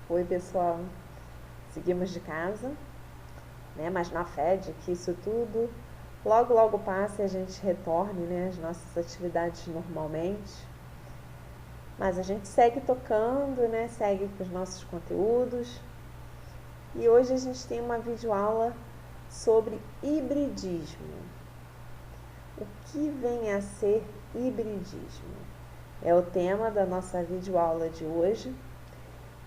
Oi, pessoal. Seguimos de casa, né? Mas na fé de que isso tudo logo passe e a gente retorne, né, às nossas atividades normalmente. Mas a gente segue tocando, né? Segue com os nossos conteúdos. E hoje a gente tem uma videoaula sobre hibridismo. O que vem a ser hibridismo? É o tema da nossa videoaula de hoje.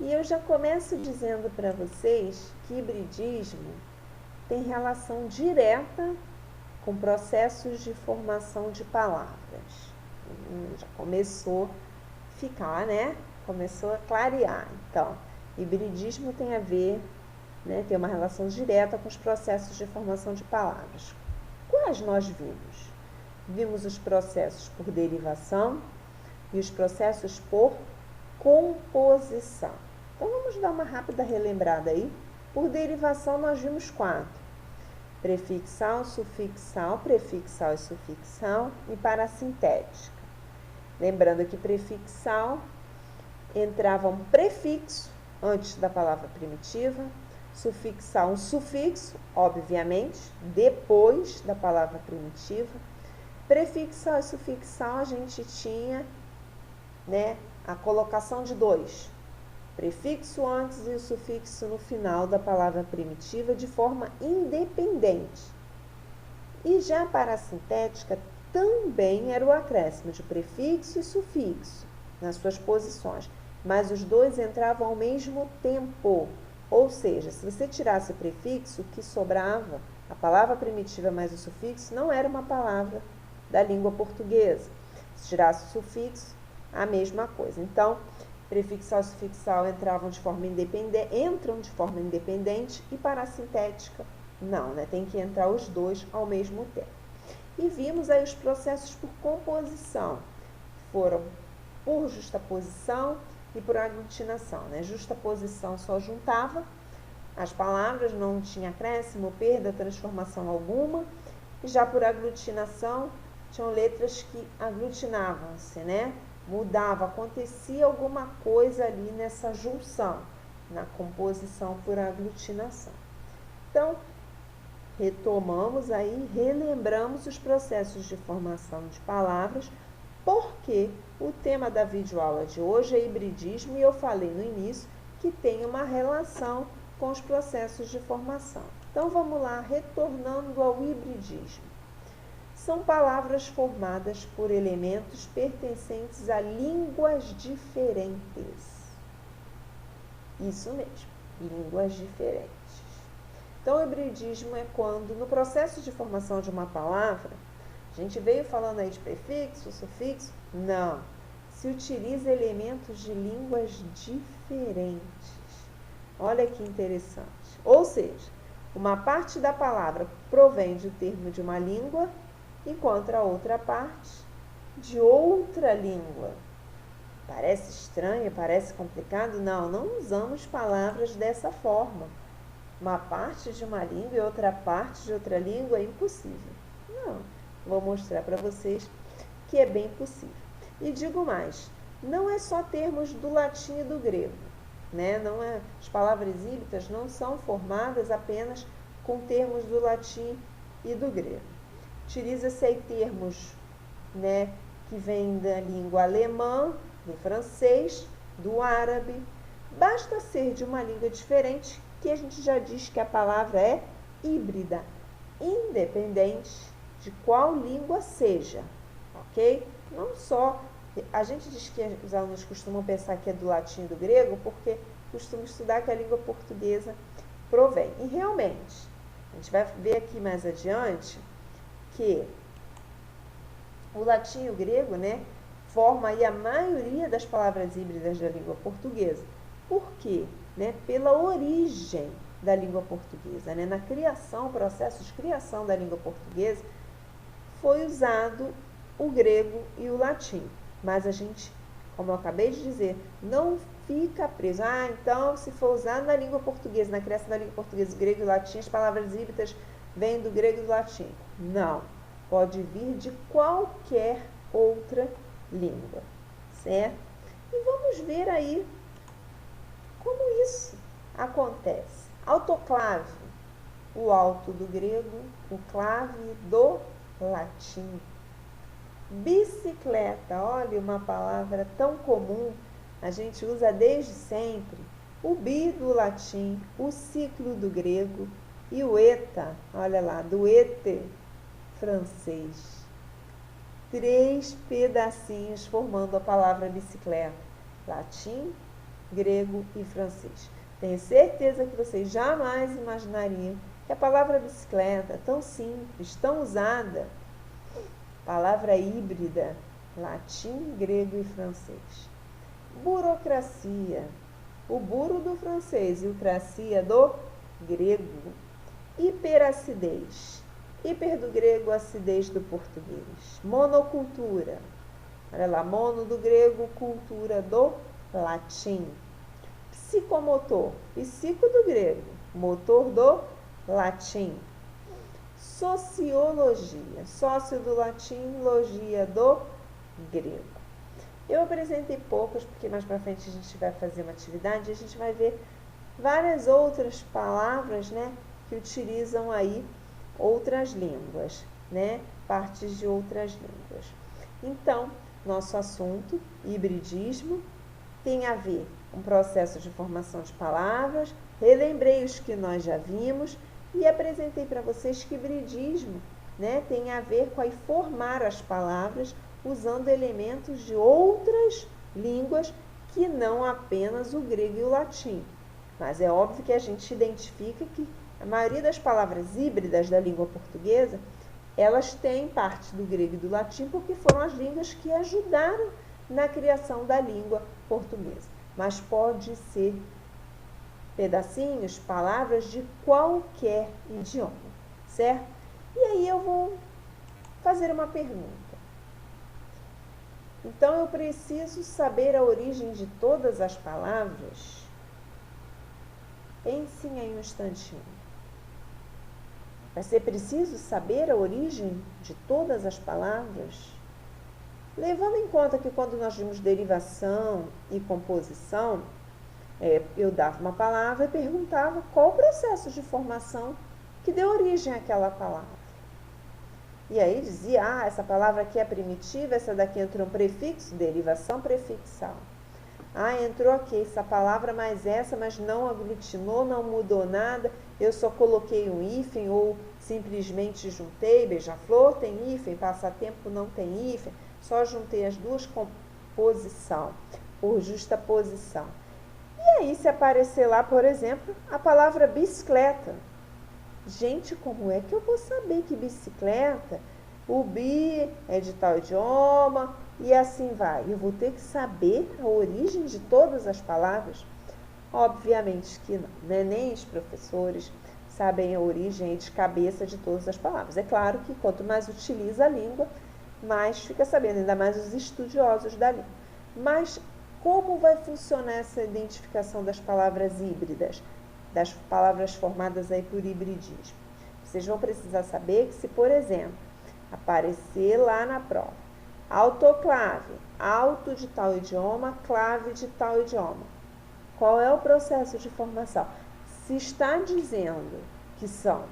E eu já começo dizendo para vocês que hibridismo tem relação direta com processos de formação de palavras. Já começou a ficar, né? Começou a clarear. Então, hibridismo tem a ver, né? Tem uma relação direta com os processos de formação de palavras. Quais nós vimos? Vimos os processos por derivação e os processos por composição. Então, vamos dar uma rápida relembrada aí. Por derivação, nós vimos 4. Prefixal, sufixal, prefixal e sufixal e parassintética. Lembrando que prefixal entrava um prefixo antes da palavra primitiva, sufixal um sufixo, obviamente, depois da palavra primitiva. Prefixal e sufixal a gente tinha, né, a colocação de 2. Prefixo antes e o sufixo no final da palavra primitiva de forma independente. E já a parassintética também era o acréscimo de prefixo e sufixo nas suas posições, mas os dois entravam ao mesmo tempo. Ou seja, se você tirasse o prefixo, o que sobrava, a palavra primitiva mais o sufixo, não era uma palavra da língua portuguesa. Se tirasse o sufixo, a mesma coisa. Então, prefixal e sufixal entram de forma independente e parassintética não, né? Tem que entrar os dois ao mesmo tempo. E vimos aí os processos por composição. Foram por justaposição e por aglutinação, né? Justaposição só juntava as palavras, não tinha acréscimo, perda, transformação alguma. E já por aglutinação, tinham letras que aglutinavam-se, né? Mudava, acontecia alguma coisa ali nessa junção, na composição por aglutinação. Então, retomamos aí, relembramos os processos de formação de palavras, porque o tema da videoaula de hoje é hibridismo e eu falei no início que tem uma relação com os processos de formação. Então, vamos lá, retornando ao hibridismo. São palavras formadas por elementos pertencentes a línguas diferentes. Isso mesmo, línguas diferentes. Então, o hibridismo é quando, no processo de formação de uma palavra, a gente veio falando aí de prefixo, sufixo? Não. Se utiliza elementos de línguas diferentes. Olha que interessante. Ou seja, uma parte da palavra provém do termo de uma língua, enquanto a outra parte de outra língua. Parece estranho, parece complicado? Não, não usamos palavras dessa forma. Uma parte de uma língua e outra parte de outra língua é impossível. Não, vou mostrar para vocês que é bem possível. E digo mais, não é só termos do latim e do grego, né? Não é, as palavras híbridas não são formadas apenas com termos do latim e do grego. Utiliza-se aí termos, né, que vêm da língua alemã, do francês, do árabe. Basta ser de uma língua diferente que a gente já diz que a palavra é híbrida, independente de qual língua seja, ok? Não só, a gente diz que os alunos costumam pensar que é do latim e do grego, porque costumam estudar que a língua portuguesa provém. E realmente, a gente vai ver aqui mais adiante que o latim e o grego, né, formam aí a maioria das palavras híbridas da língua portuguesa. Por quê? Né, pela origem da língua portuguesa, né, na criação, processo de criação da língua portuguesa, foi usado o grego e o latim. Mas a gente, como eu acabei de dizer, não fica preso. Então, se for usado na língua portuguesa, na criação da língua portuguesa, grego e latim, as palavras híbridas vêm do grego e do latim. Não. Pode vir de qualquer outra língua, certo? E vamos ver aí Como isso acontece? Autoclave, o alto do grego, o clave do latim. Bicicleta, olha, uma palavra tão comum, a gente usa desde sempre. O bi do latim, o ciclo do grego e o eta, olha lá, do éter francês. 3 pedacinhos formando a palavra bicicleta: latim, grego e francês. Tenho certeza que vocês jamais imaginariam que a palavra bicicleta, tão simples, tão usada, palavra híbrida, latim, grego e francês. Burocracia, o buro do francês e o cracia do grego. Hiperacidez, hiper do grego, acidez do português. Monocultura, olha lá, mono do grego, cultura do latim. Psicomotor, psico do grego, motor do latim. Sociologia, sócio do latim, logia do grego. Eu apresentei poucas, porque mais para frente a gente vai fazer uma atividade e a gente vai ver várias outras palavras, né, que utilizam aí outras línguas, né, partes de outras línguas. Então, nosso assunto, hibridismo, tem a ver com o processo de formação de palavras, relembrei os que nós já vimos e apresentei para vocês que hibridismo, né, tem a ver com formar as palavras usando elementos de outras línguas que não apenas o grego e o latim. Mas é óbvio que a gente identifica que a maioria das palavras híbridas da língua portuguesa, elas têm parte do grego e do latim porque foram as línguas que ajudaram na criação da língua portuguesa. Mas pode ser pedacinhos, palavras de qualquer idioma, certo? E aí eu vou fazer uma pergunta. Então, eu preciso saber a origem de todas as palavras? Pensem aí um instantinho. Vai ser preciso saber a origem de todas as palavras? Levando em conta que quando nós vimos derivação e composição, eu dava uma palavra e perguntava qual o processo de formação que deu origem àquela palavra. E aí dizia, essa palavra aqui é primitiva, essa daqui entrou um prefixo, derivação prefixal. Entrou aqui essa palavra mais essa, mas não aglutinou, não mudou nada, eu só coloquei um hífen ou simplesmente juntei, beija-flor tem hífen, passatempo não tem hífen, só juntei as duas composição, por justaposição. E aí se aparecer lá, por exemplo, a palavra bicicleta. Gente, como é que eu vou saber que bicicleta, o bi é de tal idioma e assim vai? Eu vou ter que saber a origem de todas as palavras? Obviamente que não, né? Nem os professores sabem a origem de cabeça de todas as palavras. É claro que quanto mais utiliza a língua, mais fica sabendo, ainda mais os estudiosos da língua. Mas como vai funcionar essa identificação das palavras híbridas? Das palavras formadas aí por hibridismo. Vocês vão precisar saber que se, por exemplo, aparecer lá na prova, autoclave, alto de tal idioma, clave de tal idioma. Qual é o processo de formação? Se está dizendo que são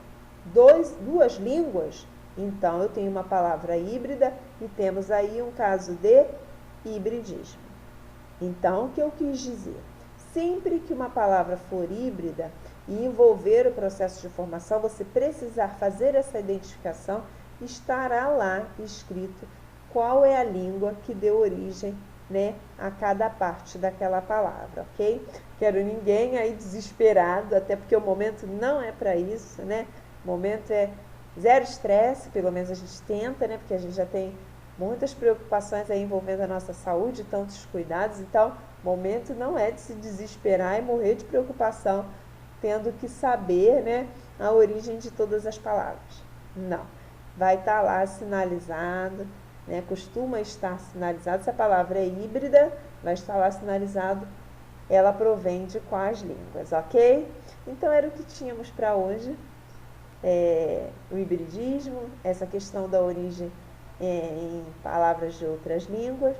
duas línguas, então eu tenho uma palavra híbrida e temos aí um caso de hibridismo. Então, o que eu quis dizer? Sempre que uma palavra for híbrida e envolver o processo de formação, você precisar fazer essa identificação, estará lá escrito qual é a língua que deu origem, né, a cada parte daquela palavra, ok? Quero ninguém aí desesperado, até porque o momento não é para isso, né? O momento é zero estresse, pelo menos a gente tenta, né? Porque a gente já tem muitas preocupações aí envolvendo a nossa saúde, tantos cuidados, então o momento não é de se desesperar e morrer de preocupação, tendo que saber, né, a origem de todas as palavras. Não. Vai estar lá sinalizado, né, costuma estar sinalizado, se a palavra é híbrida, vai estar lá sinalizado, ela provém de quais línguas, ok? Então era o que tínhamos para hoje, o hibridismo, essa questão da origem em palavras de outras línguas.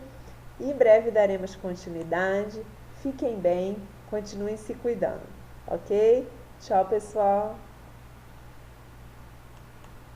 E em breve daremos continuidade. Fiquem bem Continuem se cuidando, ok? Tchau, pessoal!